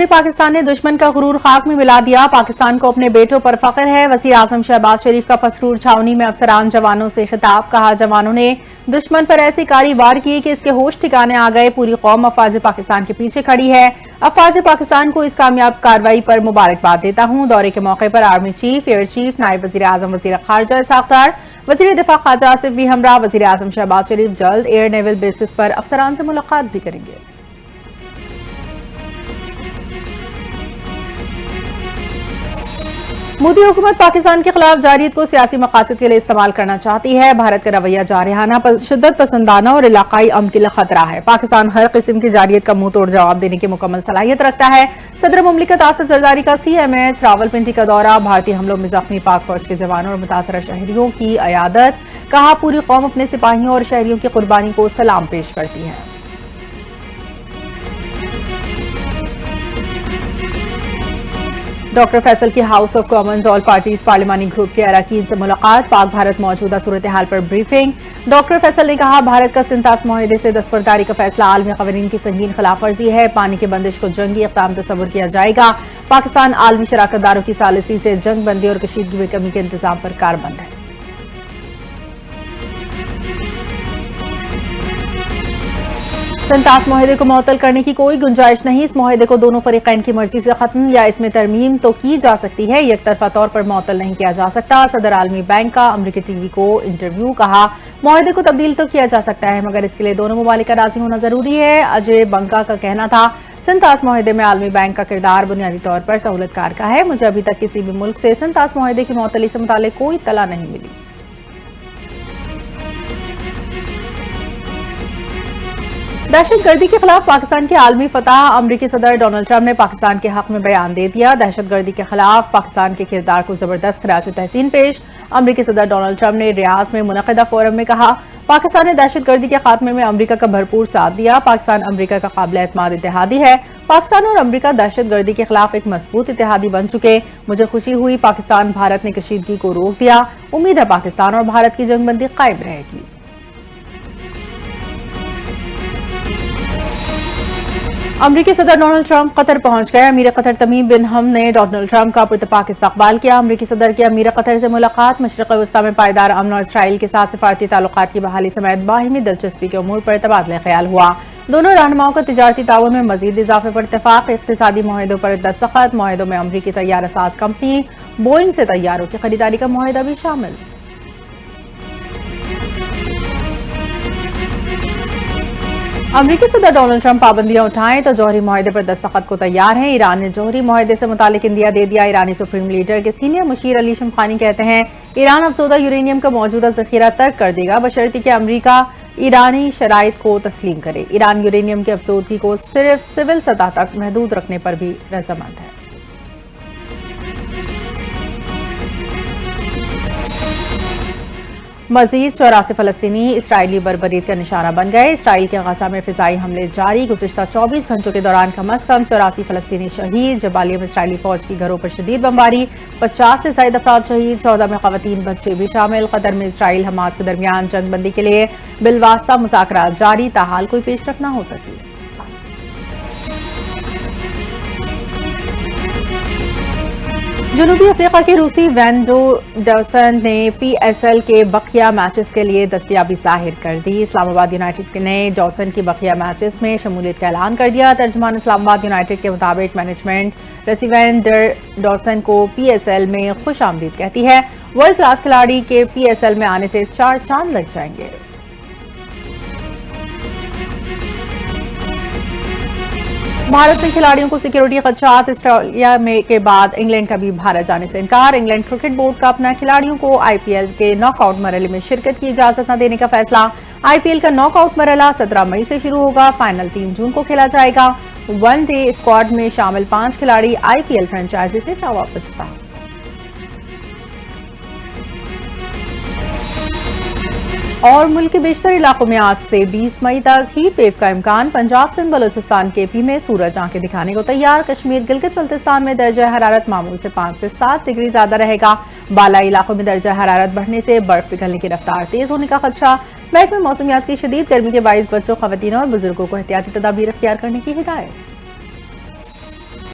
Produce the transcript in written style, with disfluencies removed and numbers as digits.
पाकिस्तान ने दुश्मन का गुरूर खाक में मिला दिया। पाकिस्तान को अपने बेटों पर फख्र है। वज़ीर आज़म शहबाज शरीफ का पसरूर छावनी में अफसरान जवानों से खिताब। कहा, जवानों ने दुश्मन पर ऐसी कारी वार की कि इसके होश ठिकाने आ गए। पूरी कौम अफवाज पाकिस्तान के पीछे खड़ी है। अफवाज पाकिस्तान को इस कामयाब कार्रवाई पर मुबारकबाद देता हूँ। दौरे के मौके पर आर्मी चीफ, एयर चीफ, नायब वज़ीर आज़म वज़ीर खारजा इस्हाक डार, वज़ीर दिफा ख्वाजा आसिफ भी हमरा। वज़ीर आज़म शहबाज शरीफ जल्द एयर नेवल बेसिस पर अफसरान से मुलाकात भी करेंगे। मोदी हुकूमत पाकिस्तान के खिलाफ जारियत को सियासी मकासद के लिए इस्तेमाल करना चाहती है। भारत का रवैया जारहाना, शिद्दत पसंदाना और इलाकाई अमन के लिए खतरा है। पाकिस्तान हर किस्म की जारियत का मुंह तोड़ जवाब देने की मुकम्मल सलाहियत रखता है। सदर मुमलिकत आसिफ जरदारी का CMH रावलपिंडी का दौरा, भारतीय हमलों में जख्मी पाक फौज के जवानों और मुतासरा शहरियों की अयादत। कहा, पूरी कौम अपने सिपाहियों और शहरियों की कुर्बानी को सलाम पेश करती है। डॉक्टर फैसल की House of Commons all parties पार्लिमानी ग्रुप के अरकान से मुलाकात। पाक भारत मौजूदा सूरत हाल पर ब्रीफिंग। डॉक्टर फैसल ने कहा, भारत का सिंतास मुआहदे से दस्तबरदारी का फैसला आलमी क़वानीन की संगीन खिलाफ वर्जी है। पानी की बंदिश को जंगी इक़दाम तस्वुर किया जाएगा। पाकिस्तान आलमी शराकतदारों की सालिसी से जंग बंदी और कशीदगी में कमी के इंतजाम पर कारबंद है। सिंतास मुआहदे को मुअत्तल करने की कोई गुंजाइश नहीं। इस मुआहदे को दोनों फरीकैन की मर्जी से खत्म या इसमें तरमीम तो की जा सकती है, एक तरफा तौर पर मुअत्तल नहीं किया जा सकता। सदर आलमी बैंक का अमरीकी TV को इंटरव्यू। कहा, मुआहदे को तब्दील तो किया जा सकता है मगर इसके लिए दोनों ममालिक का राजी होना जरूरी है। अजय बंका का कहना था, सिंतास मुआहदे में आलमी बैंक का किरदार बुनियादी तौर पर सहूलतकार का है। मुझे अभी तक किसी भी मुल्क से सिंतास मुआहदे की मुअत्तली से मुताल्लिक कोई इत्तला नहीं मिली। दहशतगर्दी के खिलाफ पाकिस्तान की आलमी फतह। अमरीकी सदर डोनाल्ड ट्रंप ने पाकिस्तान के हक में बयान दे दिया। दहशतगर्दी के खिलाफ पाकिस्तान के किरदार को जबरदस्त खराज तहसीन पेश। अमरीकी सदर डोनाल्ड ट्रंप ने रियाज में मुनक़िदा फोरम में कहा, पाकिस्तान ने दहशतगर्दी के खात्मे में अमरीका का भरपूर साथ दिया। पाकिस्तान अमरीका का काबिल एतमाद इत्तेहादी है। पाकिस्तान और अमरीका दहशतगर्दी के खिलाफ एक मजबूत इत्तेहादी बन चुके। मुझे खुशी हुई पाकिस्तान भारत ने कशीदगी को रोक दिया। उम्मीद है पाकिस्तान और भारत की जंगबंदी कायम रहेगी। अमरीकी सदर डोनाल्ड ट्रंप कतर पहुंच गए। अमीर कतर तमीम बिन हमद ने डोनाल्ड ट्रंप का पुरतपाक इस्तकबाल किया। अमरीकी सदर की अमीर कतर से मुलाकात। मशरिक़ वस्ता में पायदार अमन और इसराइल के साथ सिफारती ताल्लुकात की बहाली समेत बाहिमी दिलचस्पी के उमूर पर तबादला ख्याल हुआ। दोनों रहनुमाओं का तिजारती ताउन में मजीद इजाफे पर इत्तफाक। इक़्तिसादी मुआहदों पर दस्तखत। मुआहदों में अमरीकी तैयार साज कंपनी बोइंग से तैयारों की खरीदारी का मुआहदा भी शामिल। अमरीकी सदर डोनाल्ड ट्रंप पाबंदियां उठाएं तो जौहरी मुआहदे पर दस्तखत को तैयार हैं। ईरान ने जौहरी मुआहदे से मुतालिक इंदिया दे दिया। ईरानी सुप्रीम लीडर के सीनियर मुशीर अली शमखानी कहते हैं, ईरान अफसोदा यूरेनियम का मौजूदा जखीरा तर्क कर देगा बशर्ते कि अमरीका ईरानी शराइत को तस्लीम करे। ईरान यूरेनियम की अफसोदगी को सिर्फ सिविल सतह तक महदूद रखने पर भी रजामंद है। मजीद 84 फलस्तीनी इसराइली बर्बरीत का निशाना बन गए। इसराइल के गजा में फिजाई हमले जारी। गुज़िश्ता 24 घंटों के दौरान कम अज कम 84 फलस्तीनी शहीद। जबालिया में इसराइली फौज की घरों पर शदीद बमबारी। 50 से ज्यादा अफराद शहीद। 14 में खवातीन बच्चे भी शामिल। कतर में इसराइल हमास के दरमियान जंगबंदी के लिए बिलवास्ता मुज़ाकरात जारी। ताहाल कोई पेशरफ न हो सकी। जनूबी अफ्रीका के रूसी वैंडो डॉसन ने PSL के बकिया मैचेस के लिए दस्तयाबी जाहिर कर दी। इस्लामाबाद यूनाइटेड ने डॉसन की बकिया मैचेस में शमूलियत का ऐलान कर दिया। तर्जमान इस्लामाबाद यूनाइटेड के मुताबिक मैनेजमेंट रेसिवेंडर डॉसन को PSL में खुश आमदीद कहती है। वर्ल्ड क्लास खिलाड़ी के PSL में आने से 4 चांद लग जाएंगे। भारत में खिलाड़ियों को सिक्योरिटी खदशात। ऑस्ट्रेलिया में के बाद इंग्लैंड का भी भारत जाने से इनकार। इंग्लैंड क्रिकेट बोर्ड का अपना खिलाड़ियों को IPL के नॉकआउट मरहले में शिरकत की इजाजत न देने का फैसला। IPL का नॉकआउट मरहला 17 मई से शुरू होगा। फाइनल 3 जून को खेला जाएगा। वनडे स्क्वाड में शामिल 5 खिलाड़ी IPL फ्रेंचाइजी से वापस। और मुल्क के बेशतर इलाकों में आज से 20 मई तक हीट वेव का इम्कान। पंजाब सिंध बलोचिस्तान KP में सूरज आंखें दिखाने को तैयार। कश्मीर गिलगित बल्तिस्तान में दर्जा हरारत मामूल से 5 से 7 डिग्री ज्यादा रहेगा। बालाई इलाकों में दर्जा हरारत बढ़ने से बर्फ पिघलने की रफ्तार तेज होने का खदशा। महकमे मौसमियात की शदीद गर्मी के बाइस बच्चों, खवातीन और बुजुर्गों को एहतियाती तदाबीर इख्तियार करने की हिदायत।